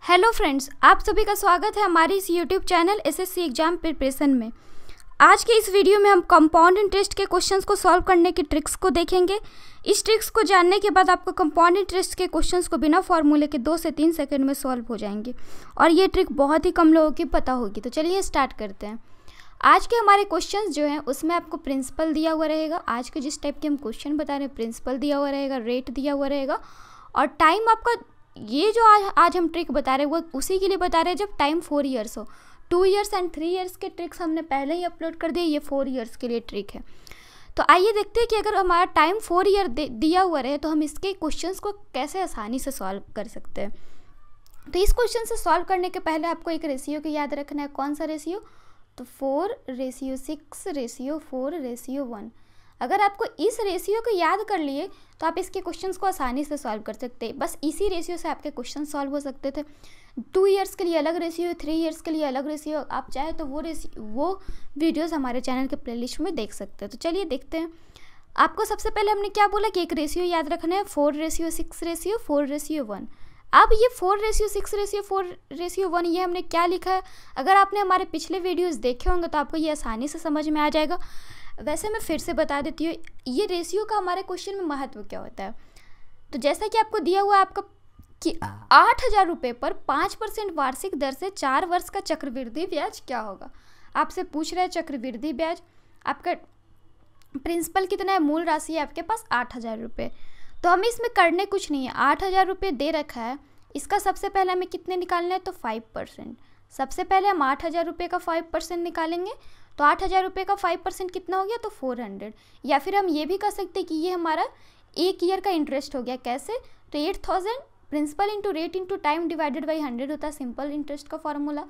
Hello friends, आप सभी का स्वागत है हमारे इस YouTube channel SSC exam preparation में। आज के इस वीडियो में हम कंपाउंड इंटरेस्ट के क्वेश्चंस को सॉल्व करने की ट्रिक्स को देखेंगे। इस ट्रिक्स को जानने के बाद आपको कंपाउंड इंटरेस्ट के क्वेश्चंस को बिना फॉर्मूले के 2 से 3 सेकंड में सॉल्व हो जाएंगे और ये ट्रिक बहुत ही कम लोगों की पता होगी। तो चलिए स्टार्ट करते हैं। आज के हमारे क्वेश्चंस जो हैं उसमें आपको प्रिंसिपल दिया हुआ रहेगा। आज के जिस टाइप के हम क्वेश्चन बता रहे हैं प्रिंसिपल दिया हुआ रहेगा, रेट दिया हुआ रहेगा और टाइम आपका ये जो आज हम ट्रिक बता रहे हैं वो उसी के लिए बता रहे हैं जब टाइम 4 इयर्स हो। 2 इयर्स एंड 3 इयर्स के ट्रिक्स हमने पहले ही अपलोड कर दिए, ये 4 इयर्स के लिए ट्रिक है। तो आइए देखते हैं कि अगर हमारा टाइम 4 ईयर दिया हुआ रहे तो हम इसके क्वेश्चंस को कैसे आसानी से सॉल्व कर सकते हैं। तो इस क्वेश्चन से सॉल्व करने के पहले आपको एक रेशियो को याद रखना है। कौन सा रेशियो? तो 4:6:4:1। अगर आपको इस रेशियो को याद कर लिए तो आप इसके क्वेश्चंस को आसानी से सॉल्व कर सकते हैं। बस इसी रेशियो से आपके क्वेश्चन सॉल्व हो सकते थे। 2 इयर्स के लिए अलग रेशियो, 3 इयर्स के लिए अलग रेशियो। आप चाहे तो वो वीडियोस हमारे चैनल के प्लेलिस्ट में देख सकते हैं। तो चलिए देखते हैं। आपको सबसे पहले हमने क्या बोला कि एक रेशियो याद रखना है, 4:6:4:1। अब ये 4:6:4:1 ये हमने क्या लिखा है? अगर आपने हमारे पिछले वीडियोस देखे होंगे तो आपको ये आसानी से समझ में आ जाएगा। वैसे मैं फिर से बता देती हूँ ये रेशियो का हमारे क्वेश्चन में महत्व क्या होता है। तो जैसा कि आपको दिया हुआ है आपका कि 8,000 रुपये पर 5% वार्षिक दर से 4 वर्ष का चक्रवृद्धि ब्याज क्या होगा। आपसे पूछ रहे हैं चक्रवृद्धि ब्याज। आपका प्रिंसिपल कितना है? मूल राशि है आपके पास 8,000 रुपये। तो हमें इसमें करने कुछ नहीं है। 8,000 रुपये दे रखा है, इसका सबसे पहले हमें कितने निकालना है? तो 5%। सबसे पहले हम 8,000 रुपये का 5% निकालेंगे। तो 8,000 रुपये का 5% कितना हो गया? तो 400। या फिर हम ये भी कर सकते हैं कि ये हमारा 1 ईयर का इंटरेस्ट हो गया। कैसे? तो 8,000 principal into rate into time divided by 100 होता है सिंपल इंटरेस्ट का फॉर्मूला।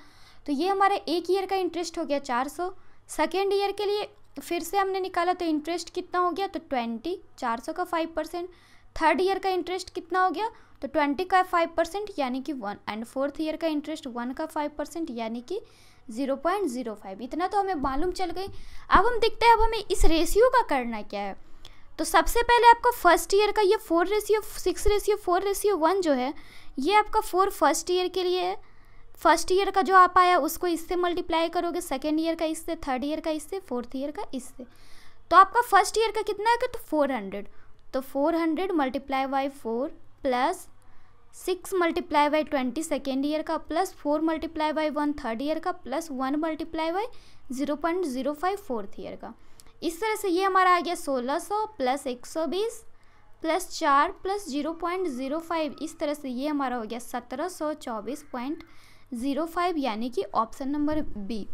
तो ये हमारा 1 ईयर का इंटरेस्ट हो गया 400। सेकेंड ईयर के लिए फिर से हमने निकाला तो इंटरेस्ट कितना हो गया? तो 20, 400 का 5%। थर्ड ईयर का इंटरेस्ट कितना हो गया? तो 20 का 5% यानी कि 1। एंड फोर्थ ईयर का इंटरेस्ट 1 का 5% यानी कि 0.05। इतना तो हमें मालूम चल गई। अब हम देखते हैं अब हमें इस रेशियो का करना क्या है। तो सबसे पहले आपका फर्स्ट ईयर का ये 4:6:4:1 जो है ये आपका 4 फर्स्ट ईयर के लिए है। फर्स्ट ईयर का जो आप आया उसको इससे मल्टीप्लाई करोगे, सेकेंड ईयर का इससे, थर्ड ईयर का इससे, फोर्थ ईयर का इससे। तो आपका फर्स्ट ईयर का कितना है? तो 400। तो 400 multiply by 4 plus 6 multiply by 20 second year का plus 4 multiply by 1 third year का plus 1 multiply by 0.05 fourth year का। इस तरह से ये हमारा आ गया 1600 प्लस 120 प्लस 4 प्लस 0.05। इस तरह से ये हमारा हो गया 1724.05 यानी कि ऑप्शन नंबर बी।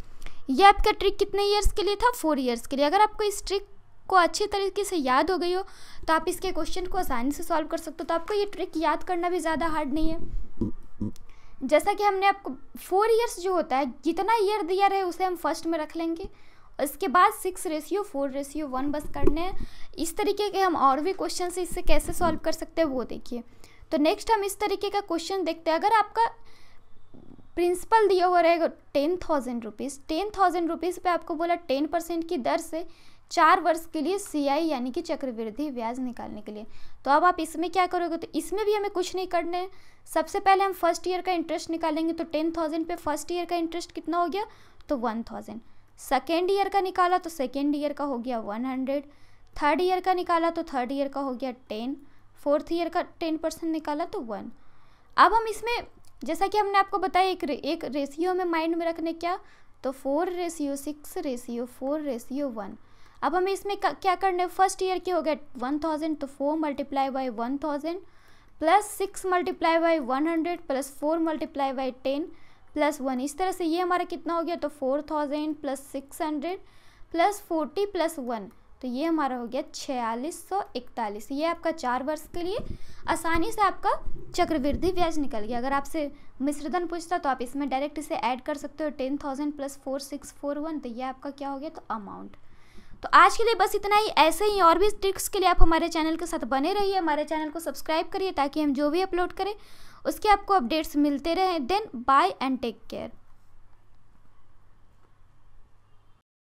ये आपका ट्रिक कितने ईयर्स के लिए था? 4 ईयर्स के लिए। अगर आपको इस ट्रिक को अच्छी तरीके से याद हो गई हो तो आप इसके क्वेश्चन को आसानी से सॉल्व कर सकते हो। तो आपको ये ट्रिक याद करना भी ज़्यादा हार्ड नहीं है। जैसा कि हमने आपको 4 इयर्स जो होता है जितना ईयर दिया रहे उसे हम फर्स्ट में रख लेंगे। इसके बाद 6:4:1 बस करने हैं। इस तरीके के हम और भी क्वेश्चन से इससे कैसे सॉल्व कर सकते हैं वो देखिए। तो नेक्स्ट हम इस तरीके का क्वेश्चन देखते हैं। अगर आपका प्रिंसिपल दिया हुआ रहेगा 10,000 रुपीज़, 10,000 रुपीज़ पे आपको बोला 10% की दर से 4 वर्ष के लिए CI यानी कि चक्रवृद्धि ब्याज निकालने के लिए। तो अब आप इसमें क्या करोगे? तो इसमें भी हमें कुछ नहीं करना है। सबसे पहले हम फर्स्ट ईयर का इंटरेस्ट निकालेंगे। तो 10,000 पे फर्स्ट ईयर का इंटरेस्ट कितना हो गया? तो 1,000। सेकेंड ईयर का निकाला तो सेकेंड ईयर का हो गया 100। थर्ड ईयर का निकाला तो थर्ड ईयर का हो गया 10। फोर्थ ईयर का 10% निकाला तो 1। अब हम इसमें जैसा कि हमने आपको बताया एक रेशियो में माइंड में रखने क्या? तो 4:6:4:1। अब हमें इसमें क्या करना है? फर्स्ट ईयर के हो गए 1,000 तो 4 multiply by 1,000 plus 6 multiply by 100 plus 4 multiply by 10 plus 1। इस तरह से ये हमारा कितना हो गया? तो 4,000 प्लस 600 प्लस 40 प्लस 1। तो ये हमारा हो गया 4,641। ये आपका 4 वर्ष के लिए आसानी से आपका चक्रवृद्धि ब्याज निकल गया। अगर आपसे मिश्रधन पूछता तो आप इसमें डायरेक्ट इसे ऐड कर सकते हो 10,000 प्लस 4,641। तो ये आपका क्या हो गया? तो अमाउंट। तो आज के लिए बस इतना ही। ऐसे ही और भी ट्रिक्स के लिए आप हमारे चैनल के साथ बने रहिए। हमारे चैनल को सब्सक्राइब करिए ताकि हम जो भी अपलोड करें उसके आपको अपडेट्स मिलते रहें। Then bye and take care.